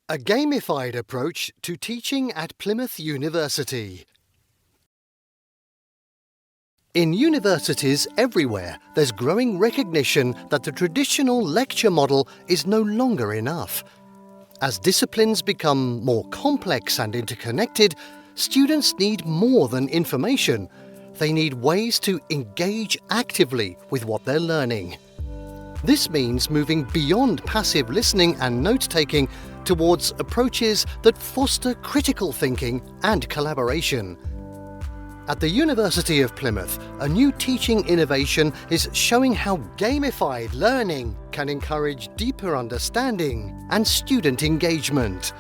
A gamified approach to teaching at Plymouth University. In universities everywhere, there's growing recognition that the traditional lecture model is no longer enough. As disciplines become more complex and interconnected, students need more than information. They need ways to engage actively with what they're learning. This means moving beyond passive listening and note-taking towards approaches that foster critical thinking and collaboration. At the University of Plymouth, a new teaching innovation is showing how gamified learning can encourage deeper understanding and student engagement.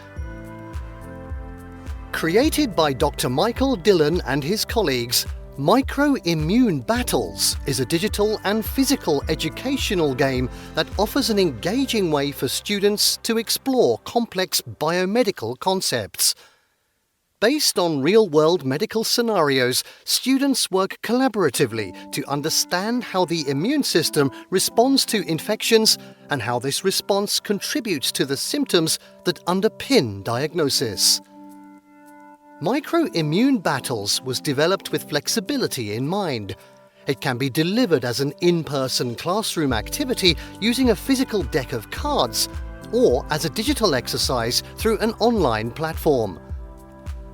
Created by Dr. Michael Dillon and his colleagues, Micro-Immune Battles is a digital and physical educational game that offers an engaging way for students to explore complex biomedical concepts. Based on real-world medical scenarios, students work collaboratively to understand how the immune system responds to infections and how this response contributes to the symptoms that underpin diagnosis. Micro-Immune Battles was developed with flexibility in mind. It can be delivered as an in-person classroom activity using a physical deck of cards, or as a digital exercise through an online platform.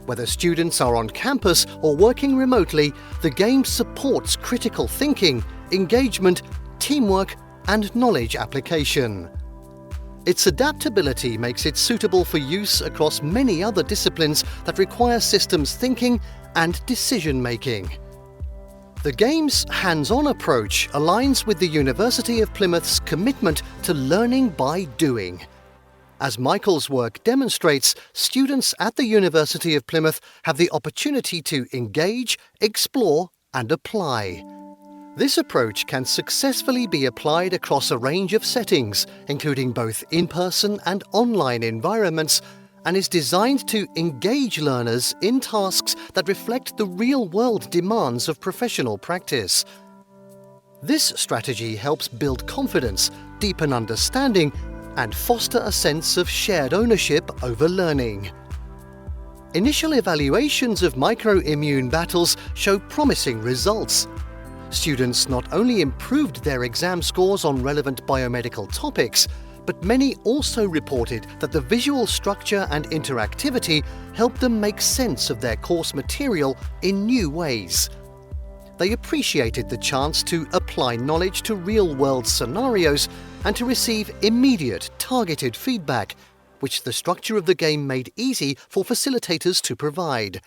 Whether students are on campus or working remotely, the game supports critical thinking, engagement, teamwork, and knowledge application. Its adaptability makes it suitable for use across many other disciplines that require systems thinking and decision-making. The game's hands-on approach aligns with the University of Plymouth's commitment to learning by doing. As Michael's work demonstrates, students at the University of Plymouth have the opportunity to engage, explore, and apply. This approach can successfully be applied across a range of settings, including both in-person and online environments, and is designed to engage learners in tasks that reflect the real-world demands of professional practice. This strategy helps build confidence, deepen understanding, and foster a sense of shared ownership over learning. Initial evaluations of Micro-Immune Battles show promising results. Students not only improved their exam scores on relevant biomedical topics, but many also reported that the visual structure and interactivity helped them make sense of their course material in new ways. They appreciated the chance to apply knowledge to real-world scenarios and to receive immediate, targeted feedback, which the structure of the game made easy for facilitators to provide.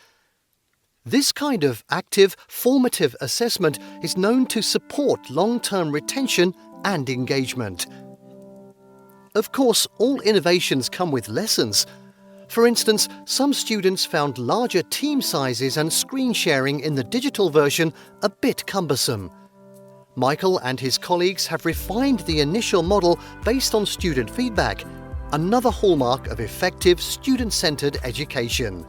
This kind of active, formative assessment is known to support long-term retention and engagement. Of course, all innovations come with lessons. For instance, some students found larger team sizes and screen sharing in the digital version a bit cumbersome. Michael and his colleagues have refined the initial model based on student feedback, another hallmark of effective student-centered education.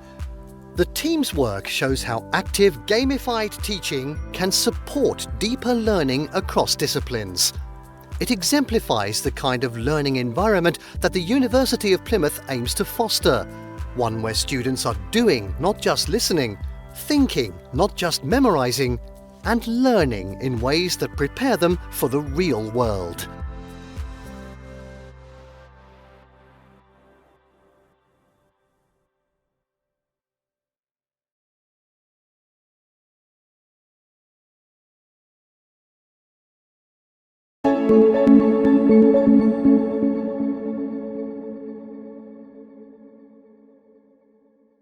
The team's work shows how active, gamified teaching can support deeper learning across disciplines. It exemplifies the kind of learning environment that the University of Plymouth aims to foster, one where students are doing, not just listening, thinking, not just memorizing, and learning in ways that prepare them for the real world.